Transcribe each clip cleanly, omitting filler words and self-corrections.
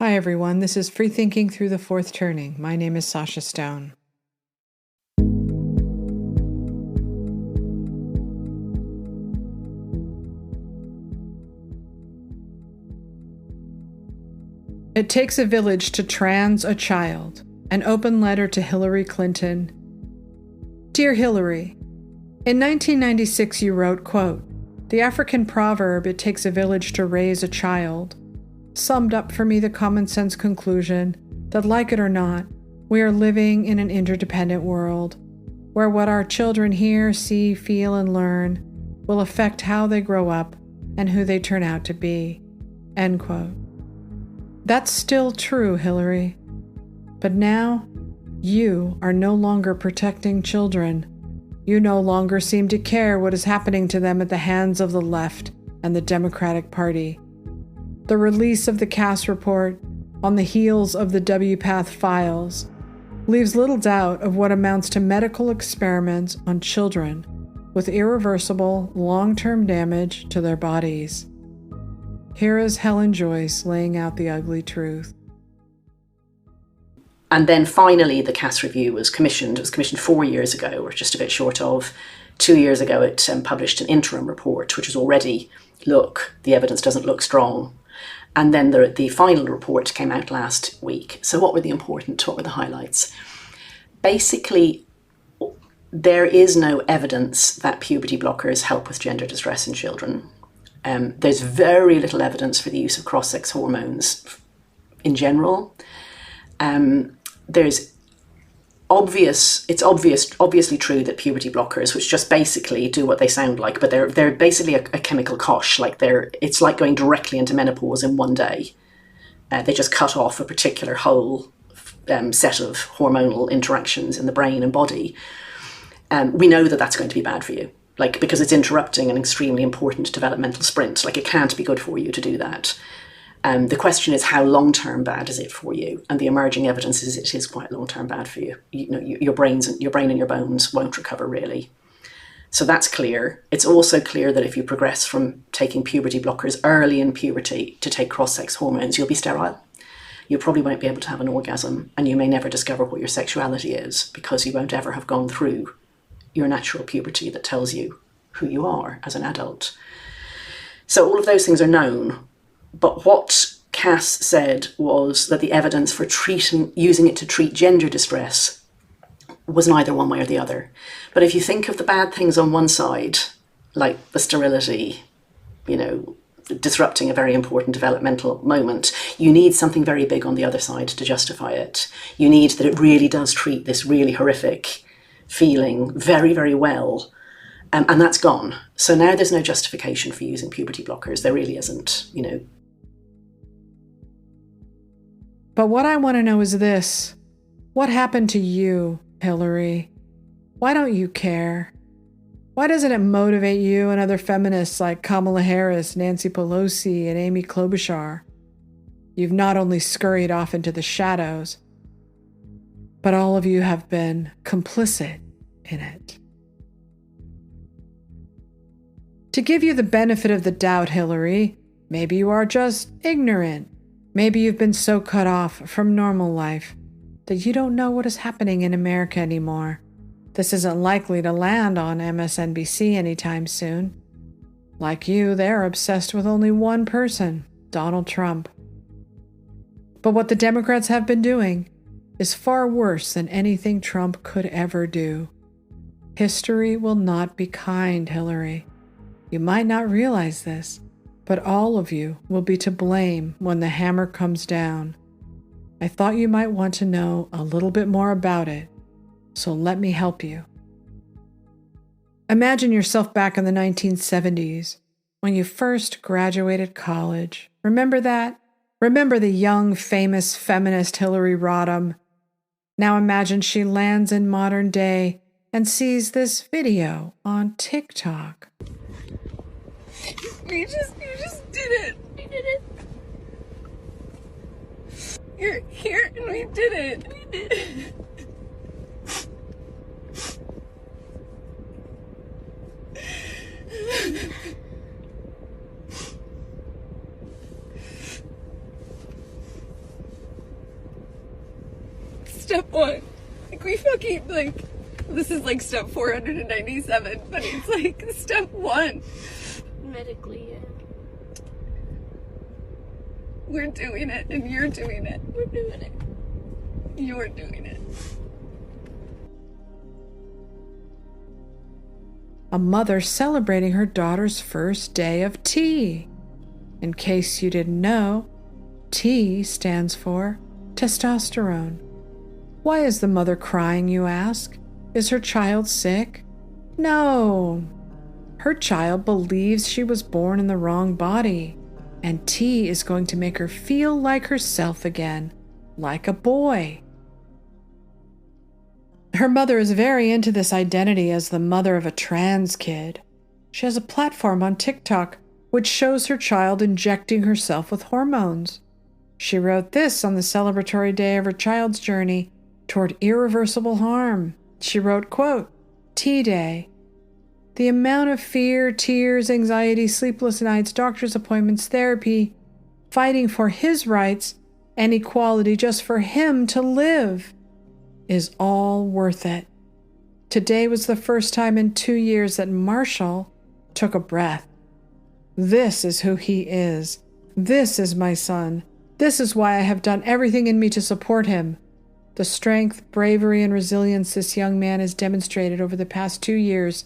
Hi everyone, this is Free Thinking Through the Fourth Turning. My name is Sasha Stone. It takes a village to trans a child. An open letter to Hillary Clinton. Dear Hillary, in 1996 you wrote, quote, "The African proverb, it takes a village to raise a child, summed up for me the common sense conclusion that, like it or not, we are living in an interdependent world where what our children hear, see, feel, and learn will affect how they grow up and who they turn out to be." End quote. That's still true, Hillary. But now, you are no longer protecting children. You no longer seem to care what is happening to them at the hands of the left and the Democratic Party. The release of the Cass report, on the heels of the WPATH files, leaves little doubt of what amounts to medical experiments on children with irreversible, long-term damage to their bodies. Here is Helen Joyce laying out the ugly truth. And then finally, the Cass review was commissioned. It was commissioned 4 years ago, or just a bit short of. 2 years ago, it published an interim report, which was already, look, the evidence doesn't look strong. And then the final report came out last week. So what were the highlights? Basically, there is no evidence that puberty blockers help with gender distress in children. There's very little evidence for the use of cross-sex hormones in general. It's obviously true that puberty blockers, which just basically do what they sound like, but they're basically a chemical kosh. It's like going directly into menopause in one day. They just cut off a particular whole set of hormonal interactions in the brain and body. We know that that's going to be bad for you, because it's interrupting an extremely important developmental sprint. It can't be good for you to do that. The question is, how long-term bad is it for you? And the emerging evidence is it is quite long-term bad for you. Your brain and your bones won't recover, really. So that's clear. It's also clear that if you progress from taking puberty blockers early in puberty to take cross-sex hormones, you'll be sterile. You probably won't be able to have an orgasm, and you may never discover what your sexuality is because you won't ever have gone through your natural puberty that tells you who you are as an adult. So all of those things are known. But what Cass said was that the evidence for using it to treat gender distress was neither one way or the other. But if you think of the bad things on one side, like the sterility, disrupting a very important developmental moment, you need something very big on the other side to justify it. You need that it really does treat this really horrific feeling very, very well. And that's gone. So now there's no justification for using puberty blockers. There really isn't, But what I want to know is this. What happened to you, Hillary? Why don't you care? Why doesn't it motivate you and other feminists like Kamala Harris, Nancy Pelosi, and Amy Klobuchar? You've not only scurried off into the shadows, but all of you have been complicit in it. To give you the benefit of the doubt, Hillary, maybe you are just ignorant. Maybe you've been so cut off from normal life that you don't know what is happening in America anymore. This isn't likely to land on MSNBC anytime soon. Like you, they're obsessed with only one person, Donald Trump. But what the Democrats have been doing is far worse than anything Trump could ever do. History will not be kind, Hillary. You might not realize this, but all of you will be to blame when the hammer comes down. I thought you might want to know a little bit more about it, so let me help you. Imagine yourself back in the 1970s, when you first graduated college. Remember that? Remember the young, famous feminist Hillary Rodham? Now imagine she lands in modern day and sees this video on TikTok. You just did it. We did it. You're here and we did it. We did it. step one. Like, we fucking, like, this is like step 497, but it's like step one. Medically, yeah. We're doing it, and you're doing it. We're doing it. You're doing it. A mother celebrating her daughter's first day of T. In case you didn't know, T stands for testosterone. Why is the mother crying, you ask? Is her child sick? No. Her child believes she was born in the wrong body, and T is going to make her feel like herself again, like a boy. Her mother is very into this identity as the mother of a trans kid. She has a platform on TikTok which shows her child injecting herself with hormones. She wrote this on the celebratory day of her child's journey toward irreversible harm. She wrote, quote, T-Day. The amount of fear, tears, anxiety, sleepless nights, doctor's appointments, therapy, fighting for his rights and equality just for him to live is all worth it. Today was the first time in 2 years that Marshall took a breath. This is who he is. This is my son. This is why I have done everything in me to support him. The strength, bravery, and resilience this young man has demonstrated over the past 2 years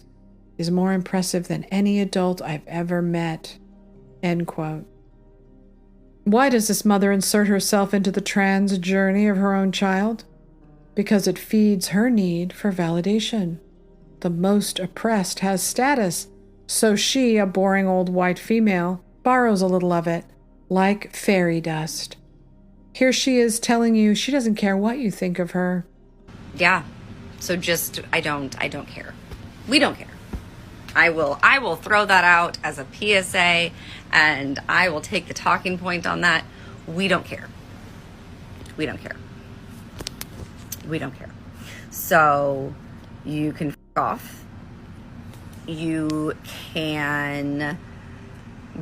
is more impressive than any adult I've ever met. End quote. Why does this mother insert herself into the trans journey of her own child? Because it feeds her need for validation. The most oppressed has status, so she, a boring old white female, borrows a little of it, like fairy dust. Here she is telling you she doesn't care what you think of her. Yeah. So just, I don't care. We don't care. I will throw that out as a PSA, and I will take the talking point on that. We don't care. We don't care. We don't care. So you can f*** off. You can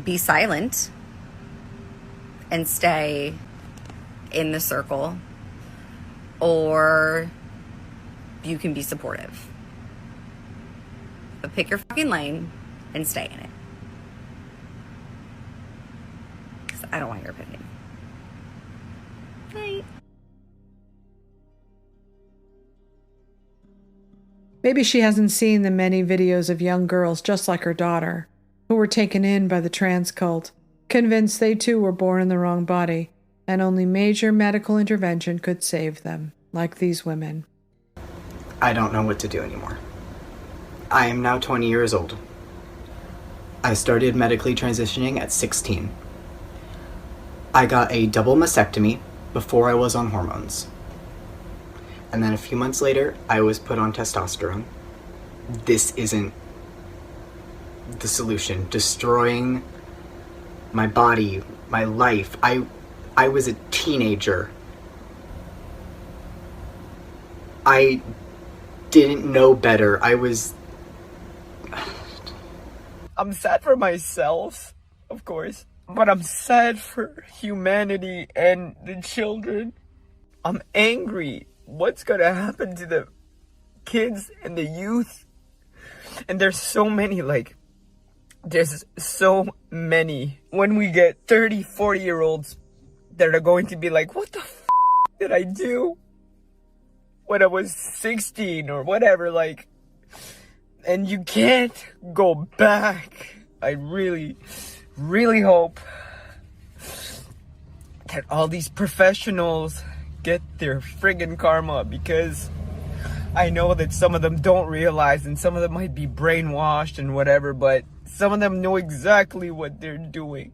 be silent and stay in the circle, or you can be supportive. But pick your fucking lane and stay in it. Because I don't want your opinion. Night. Maybe she hasn't seen the many videos of young girls just like her daughter, who were taken in by the trans cult, convinced they too were born in the wrong body, and only major medical intervention could save them, like these women. I don't know what to do anymore. I am now 20 years old. I started medically transitioning at 16. I got a double mastectomy before I was on hormones. And then a few months later, I was put on testosterone. This isn't the solution. Destroying my body, my life. I was a teenager. I didn't know better. I'm sad for myself, of course, but I'm sad for humanity and the children. I'm angry. What's gonna happen to the kids and the youth? And there's so many, there's so many. When we get 30, 40-year-olds that are going to be like, what the f*** did I do when I was 16 or whatever, and you can't go back. I really, really hope that all these professionals get their friggin' karma, because I know that some of them don't realize, and some of them might be brainwashed and whatever, but some of them know exactly what they're doing.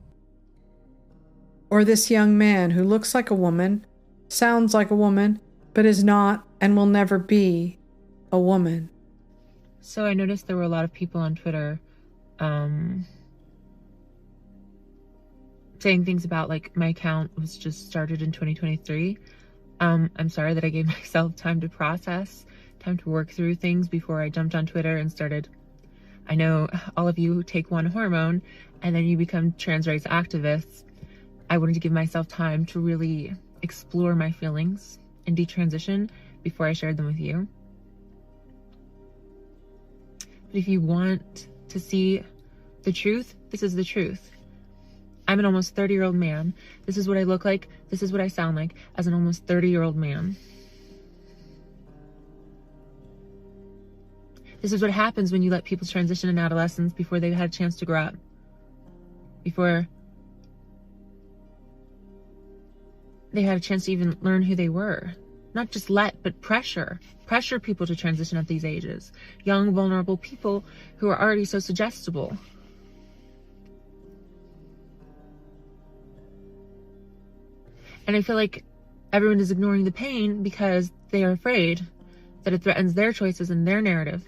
Or this young man who looks like a woman, sounds like a woman, but is not and will never be a woman. So I noticed there were a lot of people on Twitter saying things about my account was just started in 2023. I'm sorry that I gave myself time to process, time to work through things before I jumped on Twitter and started. I know all of you take one hormone and then you become trans rights activists. I wanted to give myself time to really explore my feelings and detransition before I shared them with you. But if you want to see the truth, this is the truth. I'm an almost 30-year-old man. This is what I look like. This is what I sound like as an almost 30-year-old man. This is what happens when you let people transition in adolescence before they've had a chance to grow up. Before they had a chance to even learn who they were. Not just but pressure people to transition at these ages. Young, vulnerable people who are already so suggestible. And I feel like everyone is ignoring the pain because they are afraid that it threatens their choices and their narrative.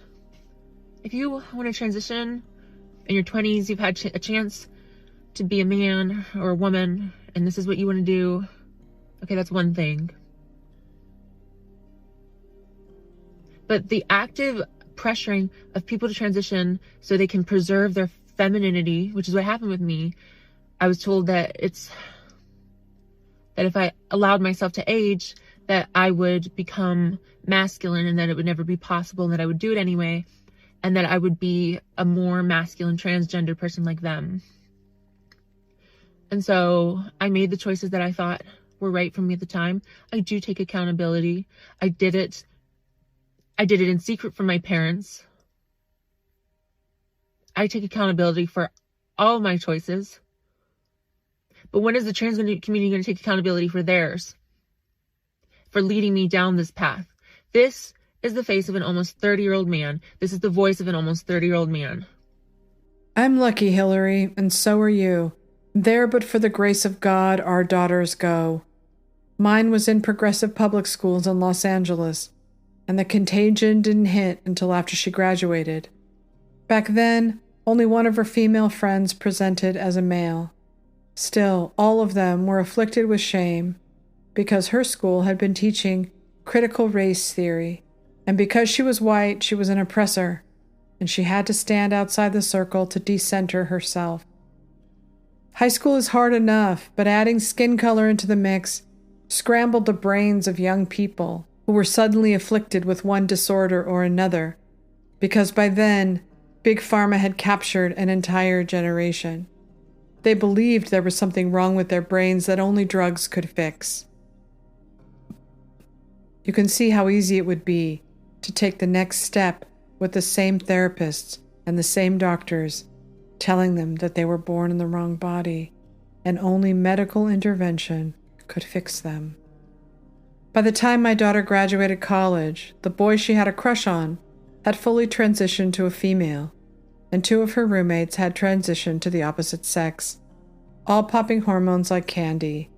If you want to transition in your 20s, you've had a chance to be a man or a woman, and this is what you want to do, okay, that's one thing. But the active pressuring of people to transition so they can preserve their femininity, which is what happened with me, I was told that if I allowed myself to age, that I would become masculine and that it would never be possible and that I would do it anyway, and that I would be a more masculine transgender person like them. And so I made the choices that I thought were right for me at the time. I do take accountability. I did it in secret from my parents. I take accountability for all my choices. But when is the trans community going to take accountability for theirs? For leading me down this path? This is the face of an almost 30-year-old man. This is the voice of an almost 30-year-old man. I'm lucky, Hillary, and so are you. There but for the grace of God our daughters go. Mine was in progressive public schools in Los Angeles, and the contagion didn't hit until after she graduated. Back then, only one of her female friends presented as a male. Still, all of them were afflicted with shame because her school had been teaching critical race theory, and because she was white, she was an oppressor, and she had to stand outside the circle to decenter herself. High school is hard enough, but adding skin color into the mix scrambled the brains of young people who were suddenly afflicted with one disorder or another, because by then, Big Pharma had captured an entire generation. They believed there was something wrong with their brains that only drugs could fix. You can see how easy it would be to take the next step with the same therapists and the same doctors, telling them that they were born in the wrong body and only medical intervention could fix them. By the time my daughter graduated college, the boy she had a crush on had fully transitioned to a female, and 2 of her roommates had transitioned to the opposite sex, all popping hormones like candy.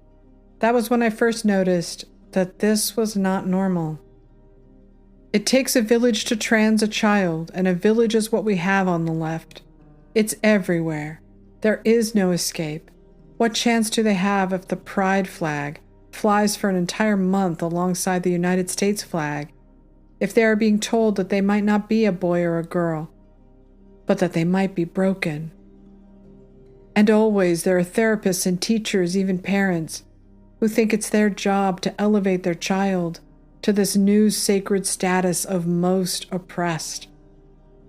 That was when I first noticed that this was not normal. It takes a village to trans a child, and a village is what we have on the left. It's everywhere. There is no escape. What chance do they have if the pride flag flies for an entire month alongside the United States flag, if they are being told that they might not be a boy or a girl, but that they might be broken? And always there are therapists and teachers, even parents, who think it's their job to elevate their child to this new sacred status of most oppressed.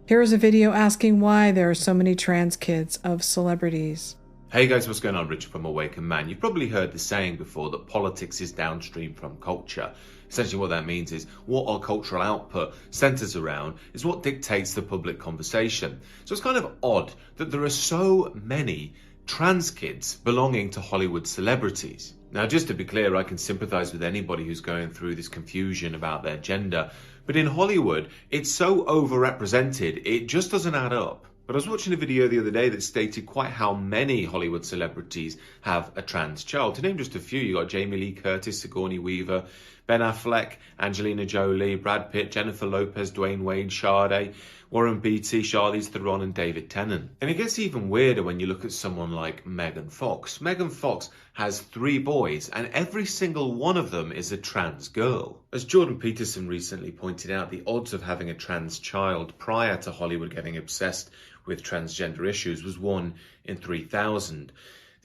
Here is a video asking why there are so many trans kids of celebrities. Hey guys, what's going on? Richard from Awakened Man. You've probably heard the saying before that politics is downstream from culture. Essentially what that means is what our cultural output centers around is what dictates the public conversation. So it's kind of odd that there are so many trans kids belonging to Hollywood celebrities. Now, just to be clear, I can sympathize with anybody who's going through this confusion about their gender, but in Hollywood, it's so overrepresented, it just doesn't add up. But I was watching a video the other day that stated quite how many Hollywood celebrities have a trans child. To name just a few, you got Jamie Lee Curtis, Sigourney Weaver, Ben Affleck, Angelina Jolie, Brad Pitt, Jennifer Lopez, Dwayne Wade, Sade, Warren Beatty, Charlize Theron, and David Tennant. And it gets even weirder when you look at someone like Megan Fox. Megan Fox has 3 boys, and every single one of them is a trans girl. As Jordan Peterson recently pointed out, the odds of having a trans child prior to Hollywood getting obsessed with transgender issues was 1 in 3,000.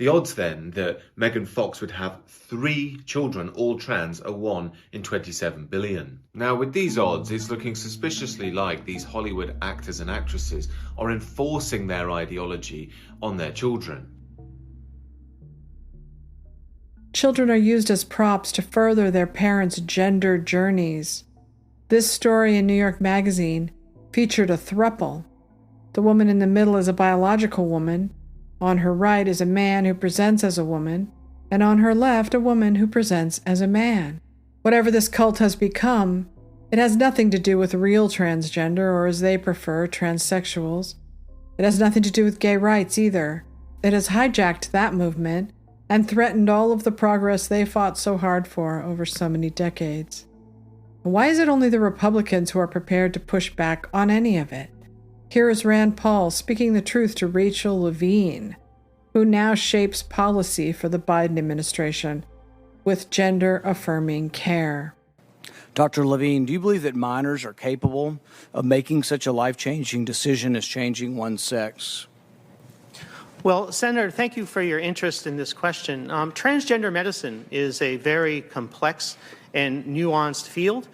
The odds then that Megan Fox would have 3 children, all trans, are 1 in 27 billion. Now, with these odds, it's looking suspiciously like these Hollywood actors and actresses are enforcing their ideology on their children. Children are used as props to further their parents' gender journeys. This story in New York Magazine featured a throuple. The woman in the middle is a biological woman. On her right is a man who presents as a woman, and on her left, a woman who presents as a man. Whatever this cult has become, it has nothing to do with real transgender, or as they prefer, transsexuals. It has nothing to do with gay rights either. It has hijacked that movement and threatened all of the progress they fought so hard for over so many decades. Why is it only the Republicans who are prepared to push back on any of it? Here is Rand Paul speaking the truth to Rachel Levine, who now shapes policy for the Biden administration with gender-affirming care. Dr. Levine, do you believe that minors are capable of making such a life-changing decision as changing one's sex? Well, Senator, thank you for your interest in this question. Transgender medicine is a very complex and nuanced field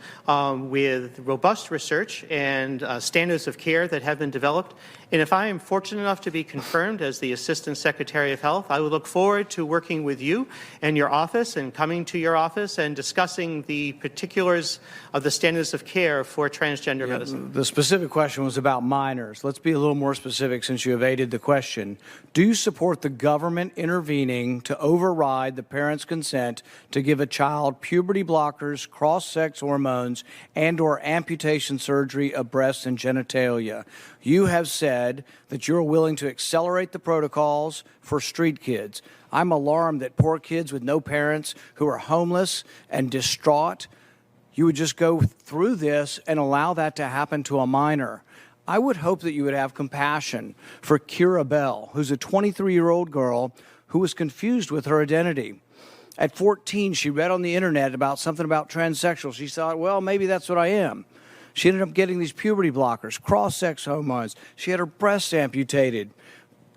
with robust research and standards of care that have been developed. And if I am fortunate enough to be confirmed as the Assistant Secretary of Health, I would look forward to working with you and your office and coming to your office and discussing the particulars of the standards of care for transgender medicine. The specific question was about minors. Let's be a little more specific since you evaded the question. Do you support the government intervening to override the parent's consent to give a child puberty blockers, cross-sex hormones, and/or amputation surgery of breasts and genitalia? You have said that you're willing to accelerate the protocols for street kids. I'm alarmed that poor kids with no parents who are homeless and distraught, you would just go through this and allow that to happen to a minor. I would hope that you would have compassion for Kira Bell, who's a 23-year-old girl who was confused with her identity. At 14, she read on the internet about something about transsexual. She thought, well, maybe that's what I am. She ended up getting these puberty blockers, cross-sex hormones. She had her breasts amputated.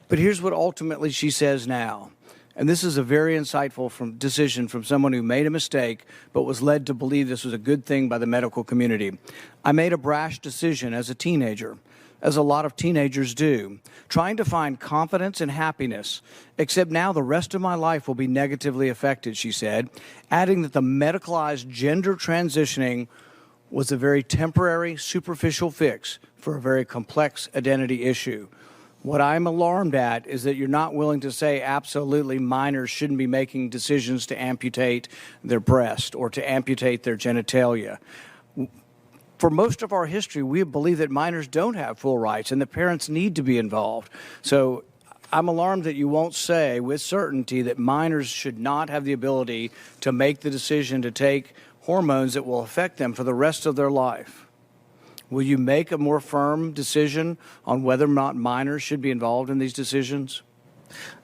But here's what ultimately she says now. And this is a very insightful decision from someone who made a mistake but was led to believe this was a good thing by the medical community. I made a brash decision as a teenager, as a lot of teenagers do, trying to find confidence and happiness, except now the rest of my life will be negatively affected, she said, adding that the medicalized gender transitioning was a very temporary, superficial fix for a very complex identity issue. What I'm alarmed at is that you're not willing to say absolutely minors shouldn't be making decisions to amputate their breast or to amputate their genitalia. For most of our history, we believe that minors don't have full rights and the parents need to be involved. So I'm alarmed that you won't say with certainty that minors should not have the ability to make the decision to take hormones that will affect them for the rest of their life. Will you make a more firm decision on whether or not minors should be involved in these decisions?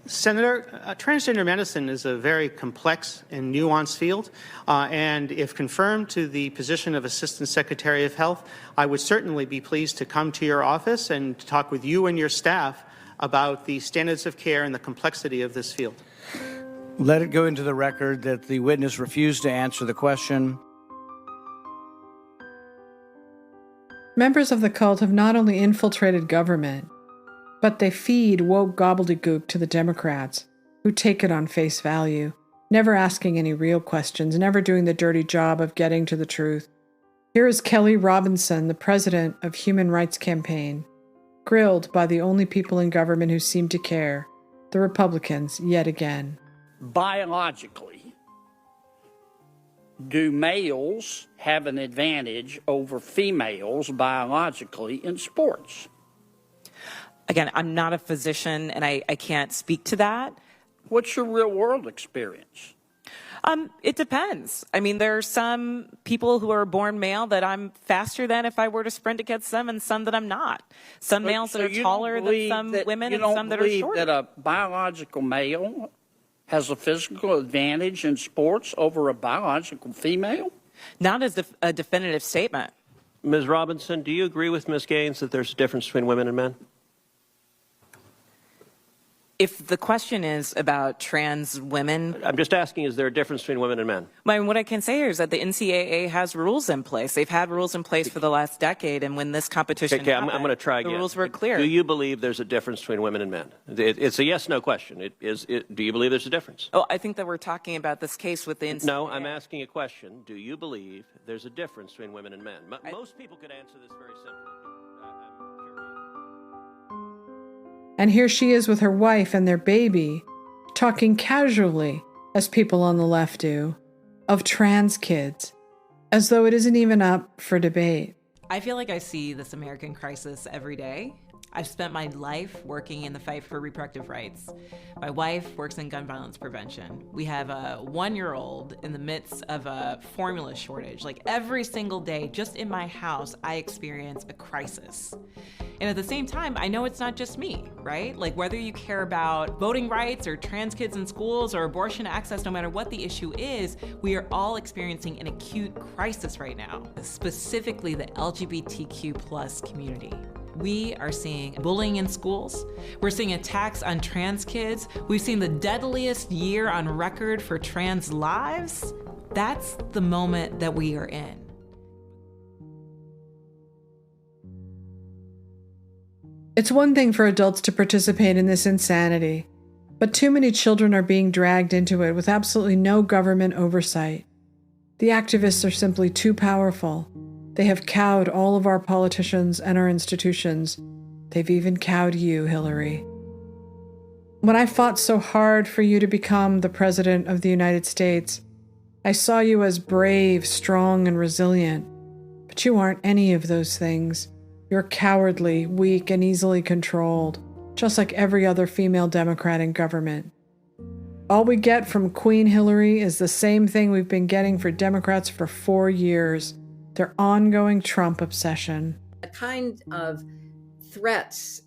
Senator, transgender medicine is a very complex and nuanced field, and if confirmed to the position of Assistant Secretary of Health, I would certainly be pleased to come to your office and talk with you and your staff about the standards of care and the complexity of this field. Let it go into the record that the witness refused to answer the question. Members of the cult have not only infiltrated government, but they feed woke gobbledygook to the Democrats, who take it on face value, never asking any real questions, never doing the dirty job of getting to the truth. Here is Kelly Robinson, the president of Human Rights Campaign, grilled by the only people in government who seem to care, the Republicans, yet again. Biologically, do males have an advantage over females biologically in sports? Again, I'm not a physician and I can't speak to that. What's your real world experience? It depends. I mean, there are some people who are born male that I'm faster than if I were to sprint against them, and some that I'm not. Some males that are taller than some women, and some that are shorter. You don't believe that a biological male has a physical advantage in sports over a biological female? Not as a definitive statement. Ms. Robinson, do you agree with Ms. Gaines that there's a difference between women and men? If the question is about trans women... I'm just asking, is there a difference between women and men? What I can say here is that the NCAA has rules in place. They've had rules in place for the last decade, and when this competition happened, I'm going to try again. The rules were clear. Do you believe there's a difference between women and men? It's a yes-no question. Do you believe there's a difference? Oh, I think that we're talking about this case with the NCAA. No, I'm asking a question. Do you believe there's a difference between women and men? Most people could answer this very simply. And here she is with her wife and their baby, talking casually, as people on the left do, of trans kids, as though it isn't even up for debate. I feel like I see this American crisis every day. I've spent my life working in the fight for reproductive rights. My wife works in gun violence prevention. We have a 1-year-old in the midst of a formula shortage. Like every single day, just in my house, I experience a crisis. And at the same time, I know it's not just me, right? Like whether you care about voting rights or trans kids in schools or abortion access, no matter what the issue is, we are all experiencing an acute crisis right now, specifically the LGBTQ plus community. We are seeing bullying in schools. We're seeing attacks on trans kids. We've seen the deadliest year on record for trans lives. That's the moment that we are in. It's one thing for adults to participate in this insanity, but too many children are being dragged into it with absolutely no government oversight. The activists are simply too powerful. They have cowed all of our politicians and our institutions. They've even cowed you, Hillary. When I fought so hard for you to become the President of the United States, I saw you as brave, strong, and resilient. But you aren't any of those things. You're cowardly, weak, and easily controlled, just like every other female Democrat in government. All we get from Queen Hillary is the same thing we've been getting for Democrats for 4 years. Their ongoing Trump obsession. The kind of threats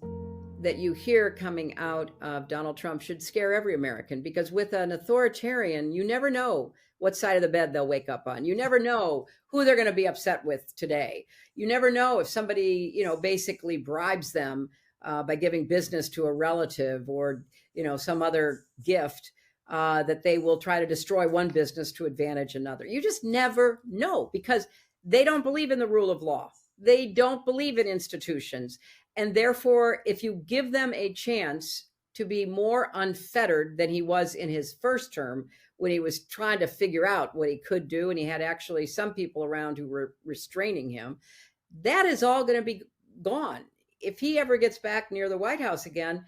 that you hear coming out of Donald Trump should scare every American, because with an authoritarian, you never know what side of the bed they'll wake up on. You never know who they're going to be upset with today. You never know if somebody, basically bribes them by giving business to a relative or, some other gift that they will try to destroy one business to advantage another. You just never know, because they don't believe in the rule of law. They don't believe in institutions. And therefore, if you give them a chance to be more unfettered than he was in his first term, when he was trying to figure out what he could do, and he had actually some people around who were restraining him, that is all going to be gone. If he ever gets back near the White House again,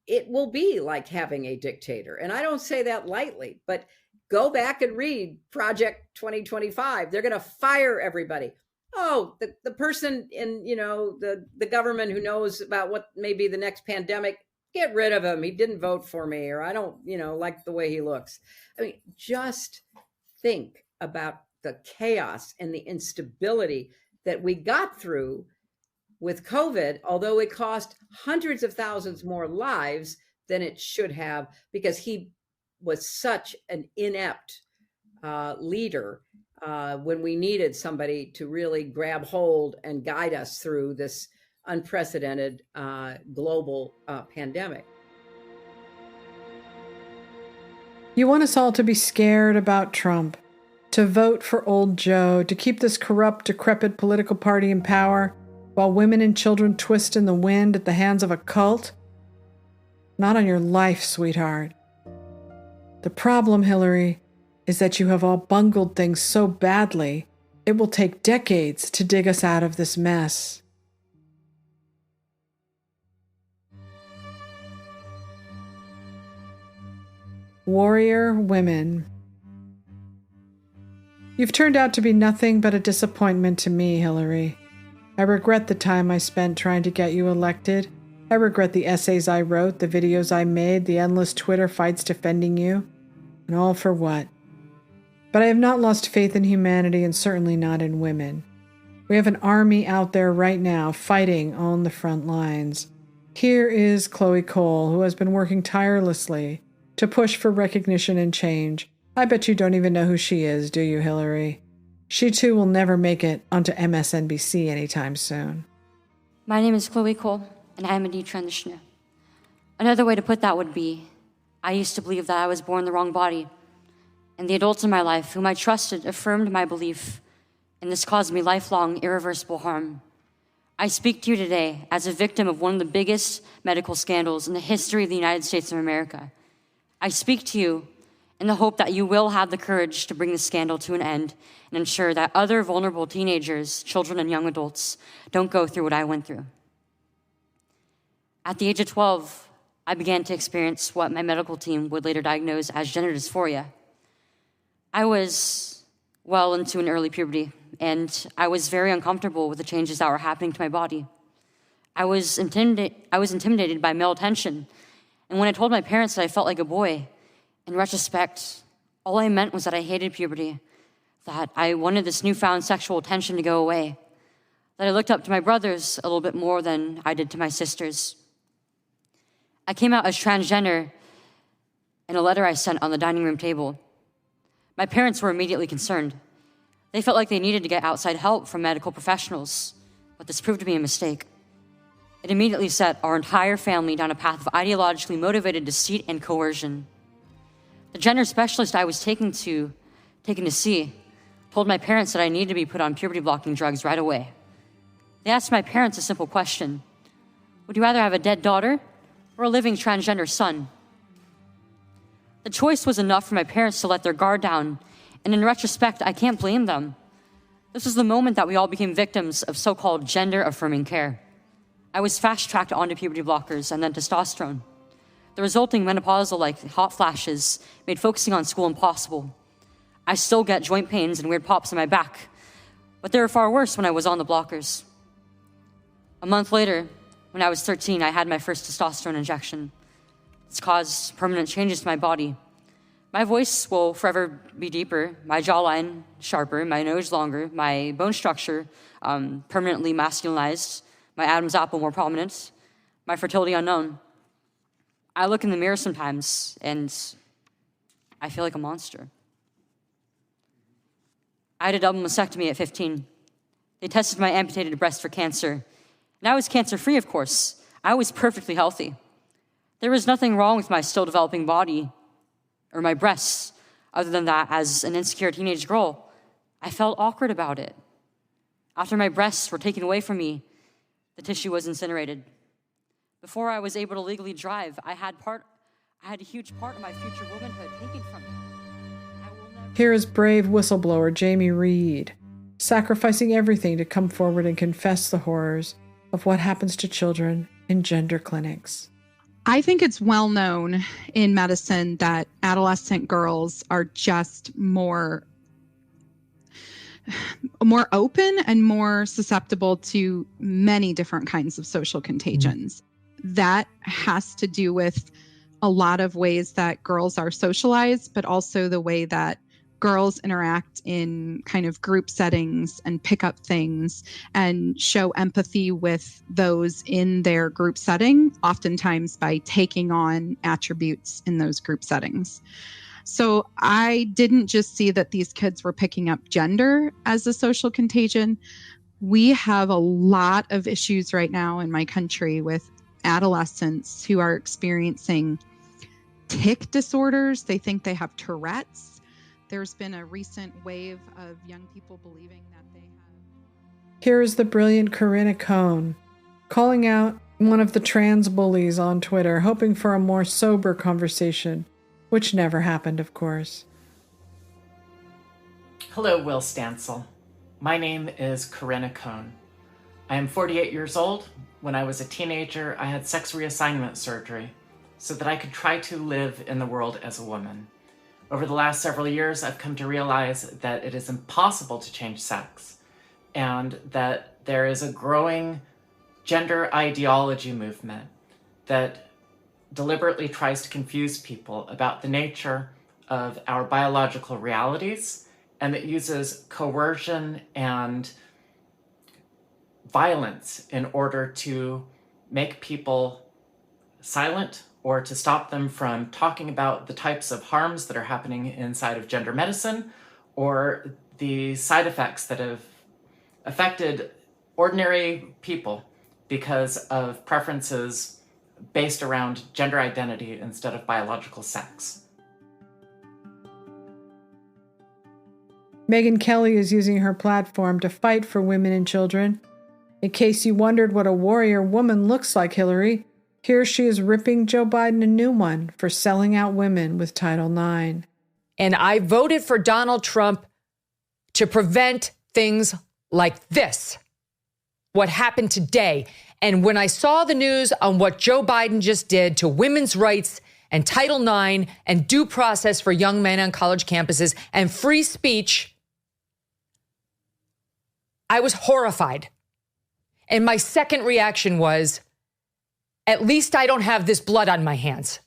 it will be like having a dictator. And I don't say that lightly, but go back and read Project 2025. They're going to fire everybody. Oh, the person in, the government who knows about what may be the next pandemic, get rid of him. He didn't vote for me, or I don't, like the way he looks. I mean, just think about the chaos and the instability that we got through with COVID, although it cost hundreds of thousands more lives than it should have, because he was such an inept leader when we needed somebody to really grab hold and guide us through this unprecedented global pandemic. You want us all to be scared about Trump, to vote for old Joe, to keep this corrupt, decrepit political party in power while women and children twist in the wind at the hands of a cult? Not on your life, sweetheart. The problem, Hillary, is that you have all bungled things so badly, it will take decades to dig us out of this mess. Warrior women. You've turned out to be nothing but a disappointment to me, Hillary. I regret the time I spent trying to get you elected. I regret the essays I wrote, the videos I made, the endless Twitter fights defending you. And all for what? But I have not lost faith in humanity, and certainly not in women. We have an army out there right now fighting on the front lines. Here is Chloe Cole, who has been working tirelessly to push for recognition and change. I bet you don't even know who she is, do you, Hillary? She too will never make it onto MSNBC anytime soon. My name is Chloe Cole, and I am a detransitioner. Another way to put that would be, I used to believe that I was born in the wrong body, and the adults in my life whom I trusted affirmed my belief, and this caused me lifelong, irreversible harm. I speak to you today as a victim of one of the biggest medical scandals in the history of the United States of America. I speak to you in the hope that you will have the courage to bring the scandal to an end and ensure that other vulnerable teenagers, children, and young adults don't go through what I went through. At the age of 12, I began to experience what my medical team would later diagnose as gender dysphoria. I was well into an early puberty, and I was very uncomfortable with the changes that were happening to my body. I was intimidated by male attention, and when I told my parents that I felt like a boy, in retrospect, all I meant was that I hated puberty, that I wanted this newfound sexual attention to go away, that I looked up to my brothers a little bit more than I did to my sisters. I came out as transgender in a letter I sent on the dining room table. My parents were immediately concerned. They felt like they needed to get outside help from medical professionals, but this proved to be a mistake. It immediately set our entire family down a path of ideologically motivated deceit and coercion. The gender specialist I was taken to see told my parents that I needed to be put on puberty-blocking drugs right away. They asked my parents a simple question: would you rather have a dead daughter or a living transgender son? The choice was enough for my parents to let their guard down, and in retrospect, I can't blame them. This was the moment that we all became victims of so-called gender-affirming care. I was fast-tracked onto puberty blockers and then testosterone. The resulting menopausal-like hot flashes made focusing on school impossible. I still get joint pains and weird pops in my back, but they were far worse when I was on the blockers. A month later, when I was 13, I had my first testosterone injection. It's caused permanent changes to my body. My voice will forever be deeper, my jawline sharper, my nose longer, my bone structure permanently masculinized, my Adam's apple more prominent, my fertility unknown. I look in the mirror sometimes and I feel like a monster. I had a double mastectomy at 15. They tested my amputated breast for cancer. And I was cancer-free, of course. I was perfectly healthy. There was nothing wrong with my still developing body or my breasts, other than that, as an insecure teenage girl, I felt awkward about it. After my breasts were taken away from me, the tissue was incinerated. Before I was able to legally drive, I had a huge part of my future womanhood taken from me. Here is brave whistleblower Jamie Reed, sacrificing everything to come forward and confess the horrors of what happens to children in gender clinics. I think it's well known in medicine that adolescent girls are just more open and more susceptible to many different kinds of social contagions. That has to do with a lot of ways that girls are socialized, but also the way that girls interact in kind of group settings and pick up things and show empathy with those in their group setting, oftentimes by taking on attributes in those group settings. So I didn't just see that these kids were picking up gender as a social contagion. We have a lot of issues right now in my country with adolescents who are experiencing tic disorders. They think they have Tourette's. There's been a recent wave of young people believing that they have. Here is the brilliant Corinna Cohn calling out one of the trans bullies on Twitter, hoping for a more sober conversation, which never happened, of course. Hello, Will Stansel. My name is Corinna Cohn. I am 48 years old. When I was a teenager, I had sex reassignment surgery so that I could try to live in the world as a woman. Over the last several years, I've come to realize that it is impossible to change sex, and that there is a growing gender ideology movement that deliberately tries to confuse people about the nature of our biological realities, and that uses coercion and violence in order to make people silent or to stop them from talking about the types of harms that are happening inside of gender medicine or the side effects that have affected ordinary people because of preferences based around gender identity instead of biological sex. Megyn Kelly is using her platform to fight for women and children. In case you wondered what a warrior woman looks like, Hillary, here she is ripping Joe Biden a new one for selling out women with Title IX. And I voted for Donald Trump to prevent things like this, what happened today. And when I saw the news on what Joe Biden just did to women's rights and Title IX and due process for young men on college campuses and free speech, I was horrified. And my second reaction was, at least I don't have this blood on my hands.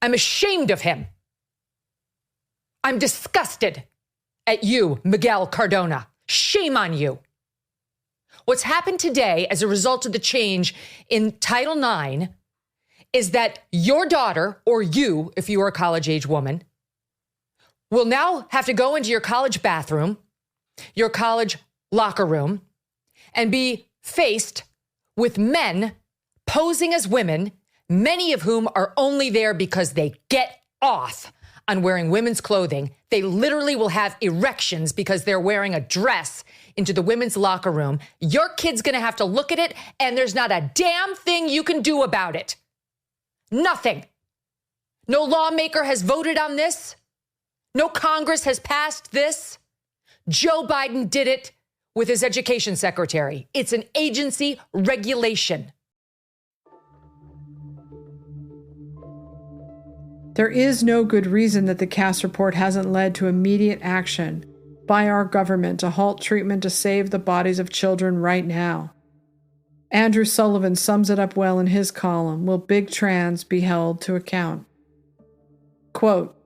I'm ashamed of him. I'm disgusted at you, Miguel Cardona. Shame on you. What's happened today as a result of the change in Title IX is that your daughter, or you, if you are a college-age woman, will now have to go into your college bathroom, your college locker room, and be faced with men posing as women, many of whom are only there because they get off on wearing women's clothing. They literally will have erections because they're wearing a dress into the women's locker room. Your kid's going to have to look at it, and there's not a damn thing you can do about it. Nothing. No lawmaker has voted on this. No Congress has passed this. Joe Biden did it with his education secretary. It's an agency regulation. There is no good reason that the Cass report hasn't led to immediate action by our government to halt treatment to save the bodies of children right now. Andrew Sullivan sums it up well in his column, Will Big Trans Be Held to Account? Quote,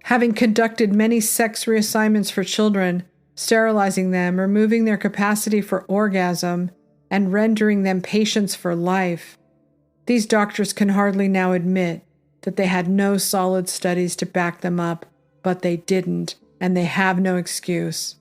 having conducted many sex reassignments for children, sterilizing them, removing their capacity for orgasm, and rendering them patients for life, these doctors can hardly now admit that they had no solid studies to back them up, but they didn't, and they have no excuse.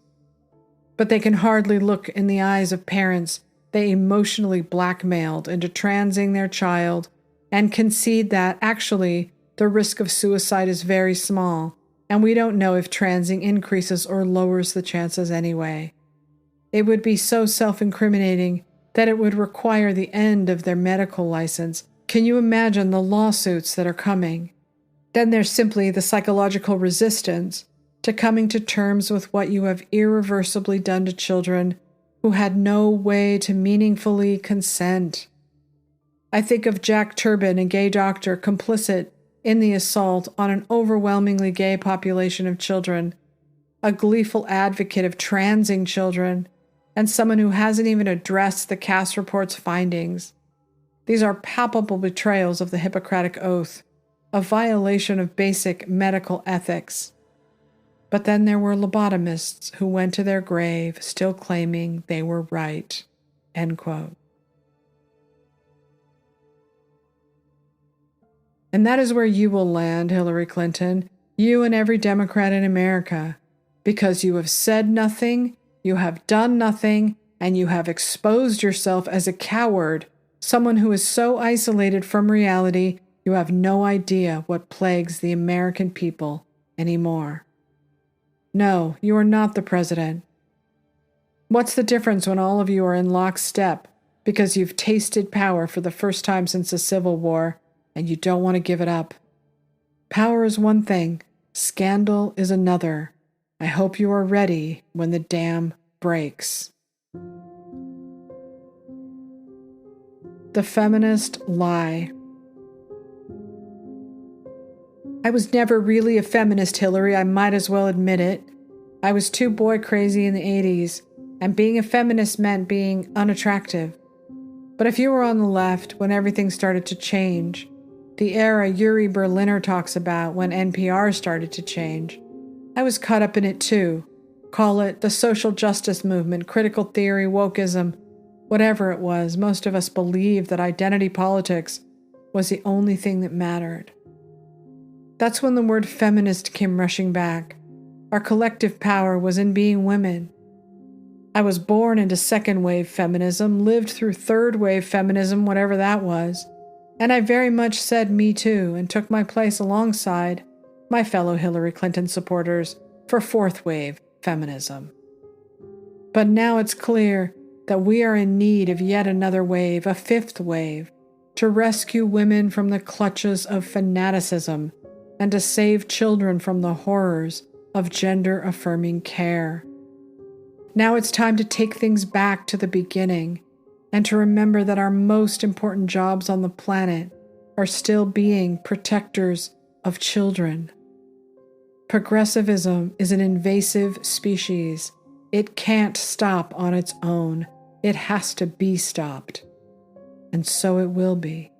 But they can hardly look in the eyes of parents they emotionally blackmailed into transing their child and concede that, actually, the risk of suicide is very small, and we don't know if transing increases or lowers the chances anyway. It would be so self-incriminating that it would require the end of their medical license. Can you imagine the lawsuits that are coming? Then there's simply the psychological resistance to coming to terms with what you have irreversibly done to children who had no way to meaningfully consent. I think of Jack Turbin, a gay doctor complicit in the assault on an overwhelmingly gay population of children, a gleeful advocate of transing children, and someone who hasn't even addressed the Cass report's findings. These are palpable betrayals of the Hippocratic Oath, a violation of basic medical ethics. But then there were lobotomists who went to their grave still claiming they were right. End quote. And that is where you will land, Hillary Clinton, you and every Democrat in America, because you have said nothing, you have done nothing, and you have exposed yourself as a coward, someone who is so isolated from reality, you have no idea what plagues the American people anymore. No, you are not the president. What's the difference when all of you are in lockstep because you've tasted power for the first time since the Civil War and you don't want to give it up? Power is one thing, scandal is another. I hope you are ready when the dam breaks. The feminist lie. I was never really a feminist, Hillary. I might as well admit it. I was too boy crazy in the 80s, and being a feminist meant being unattractive. But if you were on the left when everything started to change, the era Yuri Berliner talks about when NPR started to change, I was caught up in it too. Call it the social justice movement, critical theory, wokeism, whatever it was. Most of us believed that identity politics was the only thing that mattered. That's when the word feminist came rushing back. Our collective power was in being women. I was born into second-wave feminism, lived through third-wave feminism, whatever that was, and I very much said me too and took my place alongside my fellow Hillary Clinton supporters for fourth-wave feminism. But now it's clear that we are in need of yet another wave, a fifth wave, to rescue women from the clutches of fanaticism and to save children from the horrors of gender-affirming care. Now it's time to take things back to the beginning and to remember that our most important jobs on the planet are still being protectors of children. Progressivism is an invasive species. It can't stop on its own. It has to be stopped. And so it will be.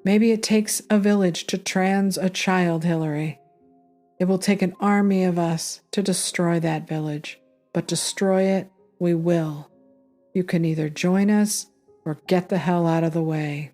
Maybe it takes a village to trans a child, Hillary. It will take an army of us to destroy that village, but destroy it we will. You can either join us or get the hell out of the way.